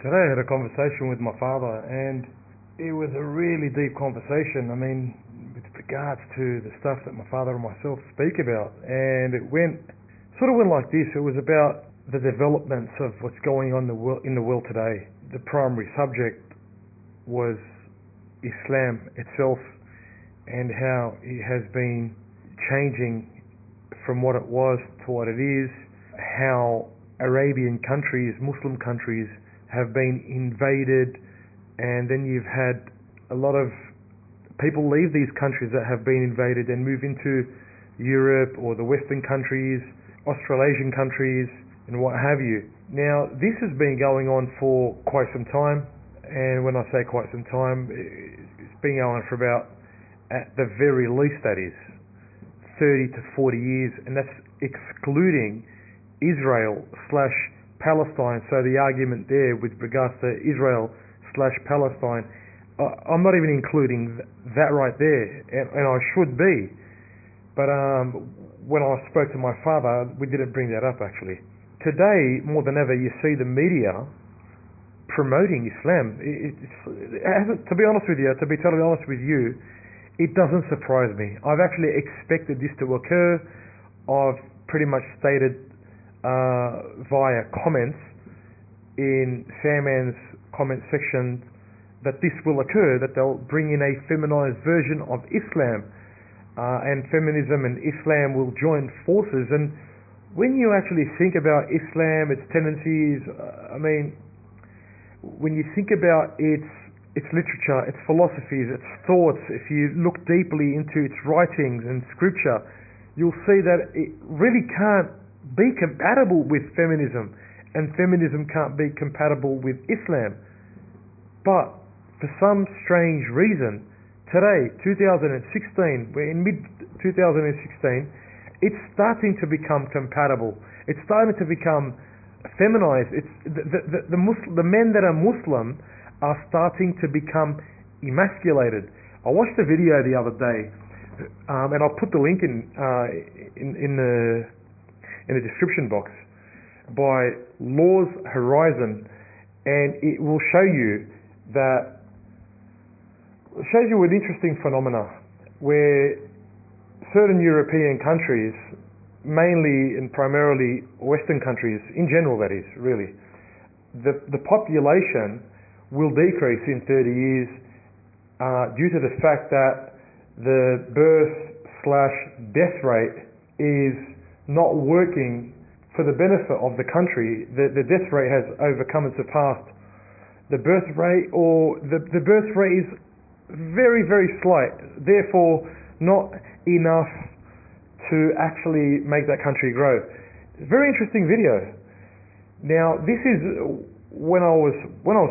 Today I had a conversation with my father, and it was a really deep conversation. I mean, with regards to the stuff that my father and myself speak about, and it went like this. It was about the developments of what's going on in the world today. The primary subject was Islam itself and how it has been changing from what it was to what it is, how Arabian countries, Muslim countries, have been invaded, and then you've had a lot of people leave these countries that have been invaded and move into Europe or the Western countries, Australasian countries, and what have you. Now, this has been going on for quite some time, and when I say quite some time, it's been going on for about, at the very least, that is 30 to 40 years, and that's excluding Israel/Palestine. So the argument there with regards to Israel/Palestine, I'm not even including that right there, and I should be. But when I spoke to my father, we didn't bring that up actually. Today, more than ever, you see the media promoting Islam. It hasn't, to be honest with you, to be totally honest with you, it doesn't surprise me. I've actually expected this to occur. I've pretty much stated via comments in Fairman's comment section that this will occur, that they'll bring in a feminized version of Islam, and feminism and Islam will join forces. And when you actually think about Islam, its tendencies, when you think about its literature, its philosophies, its thoughts, if you look deeply into its writings and scripture, you'll see that it really can't be compatible with feminism, and feminism can't be compatible with Islam. But for some strange reason, today, 2016, we're in mid-2016, it's starting to become compatible. It's starting to become feminized. It's the men that are Muslim are starting to become emasculated. I watched a video the other day, and I'll put the link in the description box, by Laws Horizon, and it will show you an interesting phenomena where certain European countries, mainly and primarily Western countries, in general that is, really, the population will decrease in 30 years due to the fact that the birth/death rate is not working for the benefit of the country. The death rate has overcome and surpassed the birth rate, or the birth rate is very, very slight, therefore not enough to actually make that country grow. Very interesting video. Now, this is when I was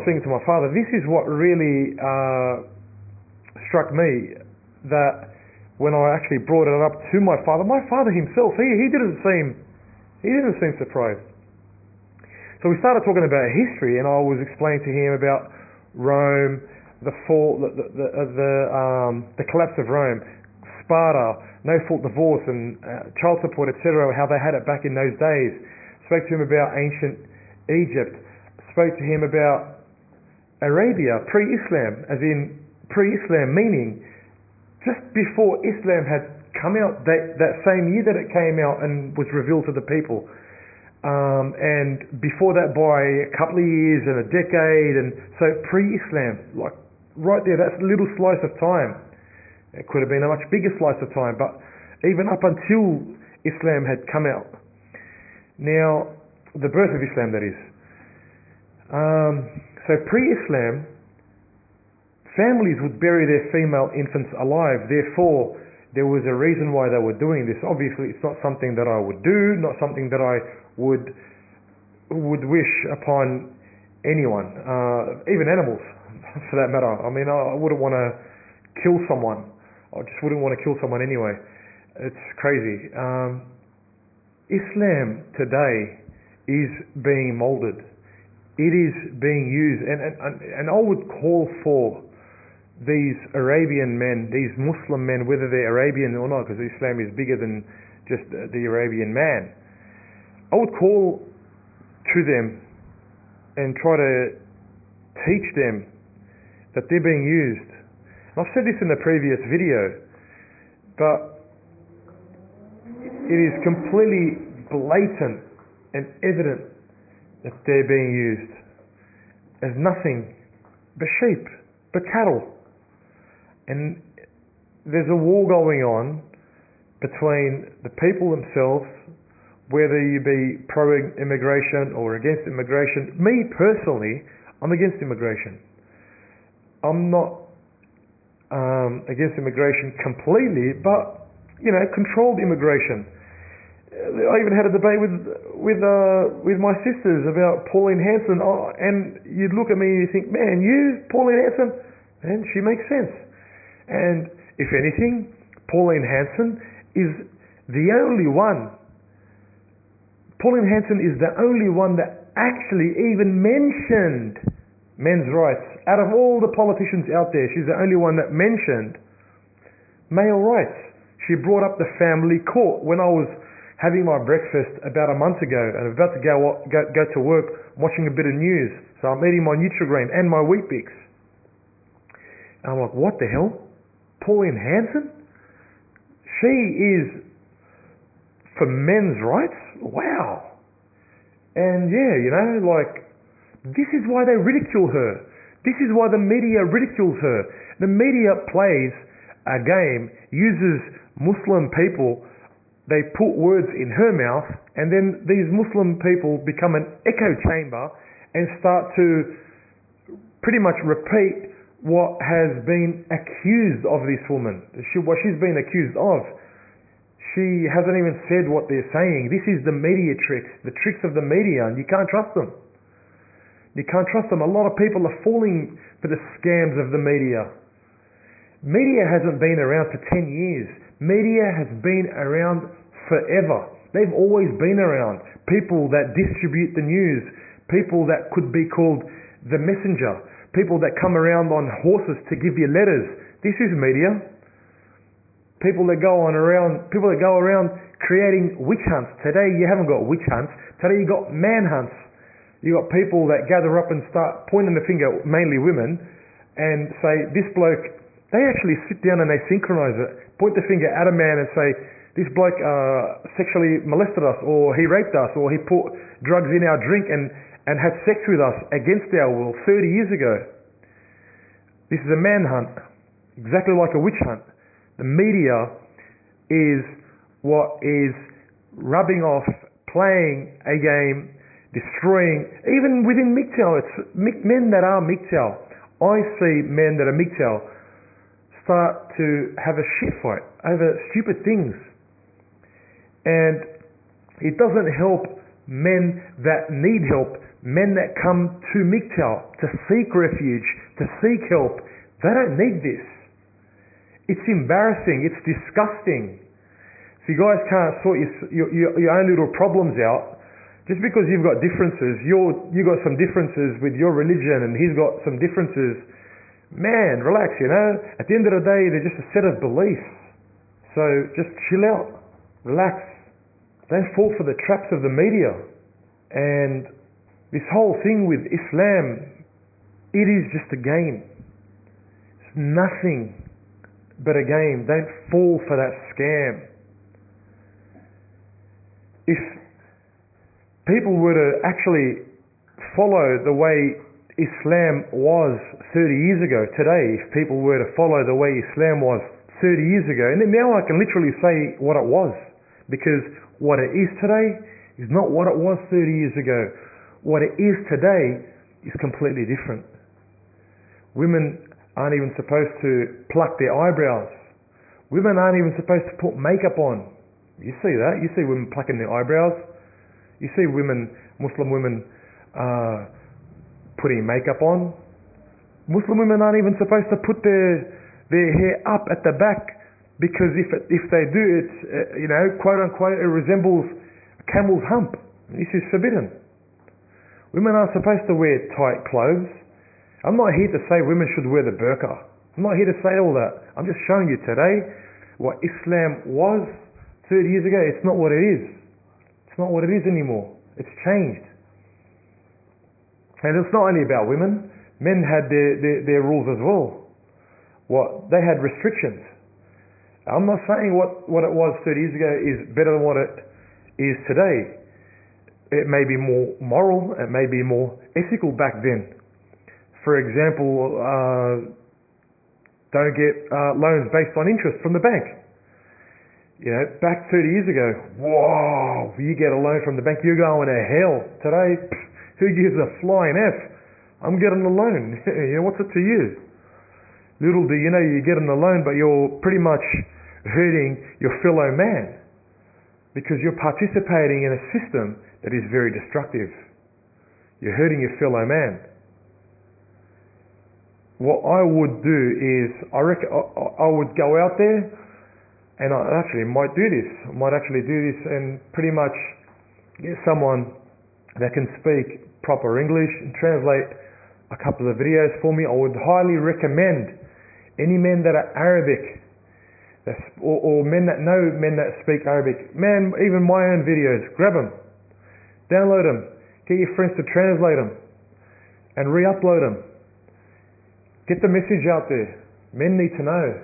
speaking to my father, this is what really struck me, that when I actually brought it up to my father himself, he didn't seem surprised. So we started talking about history, and I was explaining to him about Rome, the fall, the collapse of Rome, Sparta, no-fault divorce, and child support, etc., how they had it back in those days. Spoke to him about ancient Egypt. Spoke to him about Arabia, pre-Islam, as in pre-Islam, meaning just before Islam had come out, that same year that it came out and was revealed to the people. And before that by a couple of years and a decade, and so pre-Islam, like right there, that's a little slice of time. It could have been a much bigger slice of time, but even up until Islam had come out. Now, the birth of Islam, that is. So pre-Islam, families would bury their female infants alive. Therefore, there was a reason why they were doing this. Obviously, it's not something that I would do, not something that I would wish upon anyone, even animals, for that matter. I mean, I wouldn't want to kill someone. I just wouldn't want to kill someone anyway. It's crazy. Islam today is being molded. It is being used, and I would call for these Arabian men, these Muslim men, whether they're Arabian or not, because Islam is bigger than just the Arabian man. I would call to them and try to teach them that they're being used. And I've said this in the previous video, but it is completely blatant and evident that they're being used as nothing but sheep, but cattle. And there's a war going on between the people themselves, whether you be pro-immigration or against immigration. Me personally, I'm against immigration. I'm not against immigration completely, but controlled immigration. I even had a debate with my sisters about Pauline Hanson, and you'd look at me and you think, man, you, Pauline Hanson, and she makes sense. And if anything, Pauline Hanson is the only one. Pauline Hanson is the only one that actually even mentioned men's rights. Out of all the politicians out there, she's the only one that mentioned male rights. She brought up the family court when I was having my breakfast about a month ago and about to go to work, watching a bit of news. So I'm eating my Nutrigrain and my Weet-Bix. And I'm like, what the hell? Pauline Hanson? She is for men's rights? Wow. And this is why they ridicule her. This is why the media ridicules her. The media plays a game, uses Muslim people, they put words in her mouth, and then these Muslim people become an echo chamber and start to pretty much repeat what has been accused of this woman. What she's been accused of. She hasn't even said what they're saying. This is the media tricks, the tricks of the media, and you can't trust them. You can't trust them. A lot of people are falling for the scams of the media. Media hasn't been around for 10 years. Media has been around forever. They've always been around. People that distribute the news, people that could be called the messenger, people that come around on horses to give you letters. This is media. People that go around creating witch hunts. Today you haven't got witch hunts. Today you got man hunts. You got people that gather up and start pointing the finger, mainly women, and say, this bloke, they actually sit down and they synchronize it, point the finger at a man and say, this bloke sexually molested us, or he raped us, or he put drugs in our drink and had sex with us against our will 30 years ago. This is a manhunt, exactly like a witch hunt. The media is what is rubbing off, playing a game, destroying, even within MGTOW, it's men that are MGTOW. I see men that are MGTOW start to have a shit fight over stupid things. And it doesn't help men that need help, men that come to MGTOW to seek refuge, to seek help. They don't need this. It's embarrassing, it's disgusting. If you guys can't sort your own little problems out, just because you've got differences, you've got some differences with your religion and he's got some differences, man, relax, At the end of the day, they're just a set of beliefs. So just chill out, relax. Don't fall for the traps of the media. And this whole thing with Islam, it is just a game. It's nothing but a game. Don't fall for that scam. If people were to actually follow the way Islam was 30 years ago, today, if people were to follow the way Islam was 30 years ago, and then now I can literally say what it was, because what it is today is not what it was 30 years ago. What it is today is completely different. Women aren't even supposed to pluck their eyebrows. Women aren't even supposed to put makeup on. You see that? You see women plucking their eyebrows. You see Muslim women putting makeup on. Muslim women aren't even supposed to put their hair up at the back, because if they do, it's quote unquote, it resembles a camel's hump. This is forbidden. Women aren't supposed to wear tight clothes. I'm not here to say women should wear the burqa. I'm not here to say all that. I'm just showing you today what Islam was 30 years ago. It's not what it is. It's not what it is anymore. It's changed. And it's not only about women. Men had their rules as well. They had restrictions. I'm not saying what it was 30 years ago is better than what it is today. It may be more moral, it may be more ethical back then. For example, don't get loans based on interest from the bank. Back 30 years ago, whoa, you get a loan from the bank, you're going to hell. Today, who gives a flying F? I'm getting a loan. What's it to you? Little do you know, you're getting a loan, but you're pretty much hurting your fellow man because you're participating in a system that is very destructive. You're hurting your fellow man. What I would do is, I reckon I would go out there, and I actually might do this. I might actually do this and pretty much get someone that can speak proper English and translate a couple of videos for me. I would highly recommend any men that are Arabic, or men that know men that speak Arabic, even my own videos, grab them, download them, get your friends to translate them, and re-upload them. Get the message out there. Men need to know.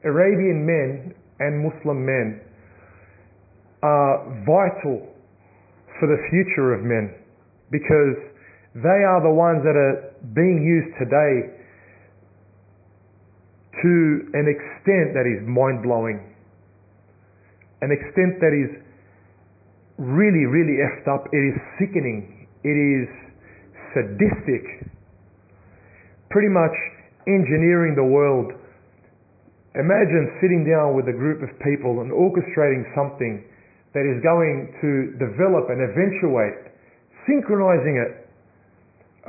Arabian men and Muslim men are vital for the future of men, because they are the ones that are being used today to an extent that is mind-blowing, an extent that is really, really effed up. It is sickening. It is sadistic. Pretty much engineering the world. Imagine sitting down with a group of people and orchestrating something that is going to develop and eventuate, synchronizing it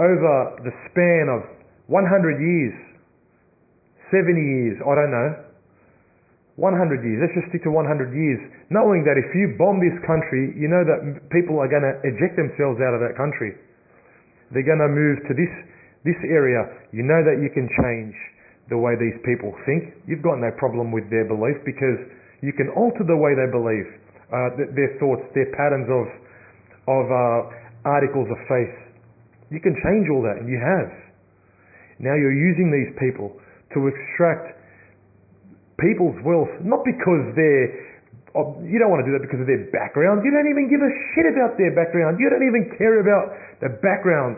over the span of 100 years, 70 years, I don't know, 100 years, let's just stick to 100 years, knowing that if you bomb this country, you know that people are going to eject themselves out of that country. They're going to move to this area. You know that you can change the way these people think. You've got no problem with their belief, because you can alter the way they believe, their thoughts, their patterns of articles of faith. You can change all that, and you have. Now you're using these people to extract people's wealth, not because you don't want to do that because of their background. You don't even give a shit about their background. You don't even care about the background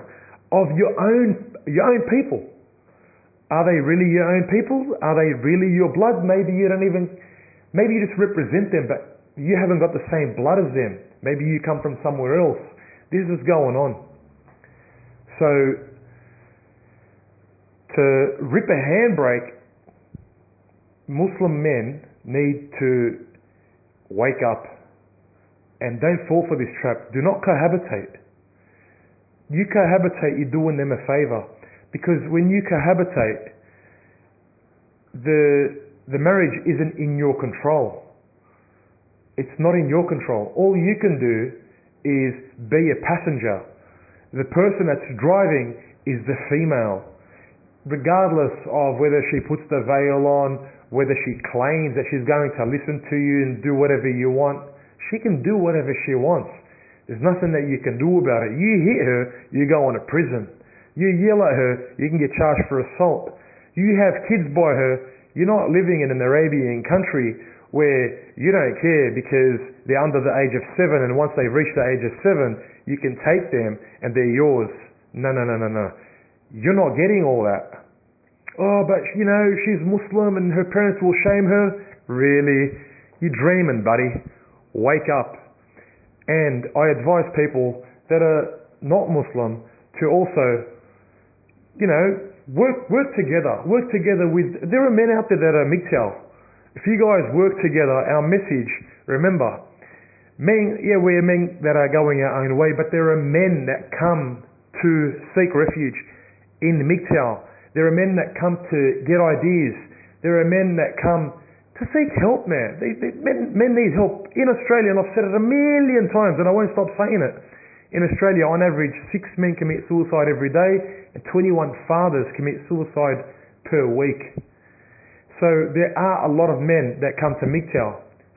of your own people. Are they really your own people? Are they really your blood? Maybe you just represent them, but you haven't got the same blood as them. Maybe you come from somewhere else. This is going on. So, to rip a handbrake, Muslim men need to wake up and don't fall for this trap. Do not cohabitate. You cohabitate, you're doing them a favor, because when you cohabitate, the marriage isn't in your control. It's not in your control. All you can do is be a passenger. The person that's driving is the female. Regardless of whether she puts the veil on, whether she claims that she's going to listen to you and do whatever you want, she can do whatever she wants. There's nothing that you can do about it. You hit her, you go into prison. You yell at her, you can get charged for assault. You have kids by her, you're not living in an Arabian country where you don't care because they're under the age of 7, and once they've reached the age of 7, you can take them and they're yours. No. You're not getting all that. Oh, but she's Muslim and her parents will shame her. Really? You're dreaming, buddy. Wake up. And I advise people that are not Muslim to also, work together. Work together with... There are men out there that are MGTOW. If you guys work together, our message, remember, we're men that are going our own way, but there are men that come to seek refuge in MGTOW. There are men that come to get ideas. There are men that come to seek help, man. Men need help. In Australia, and I've said it a million times, and I won't stop saying it, in Australia, on average, 6 men commit suicide every day, and 21 fathers commit suicide per week. So there are a lot of men that come to MGTOW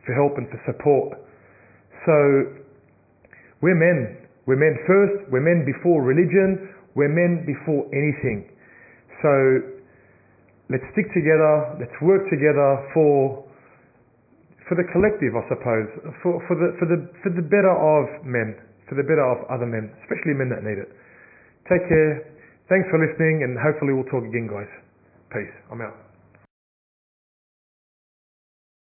for help and for support. So we're men. We're men first. We're men before religion. We're men before anything. So let's stick together, let's work together for the collective, I suppose, for the better of men, for the better of other men, especially men that need it. Take care. Thanks for listening, and hopefully we'll talk again, guys. Peace. I'm out.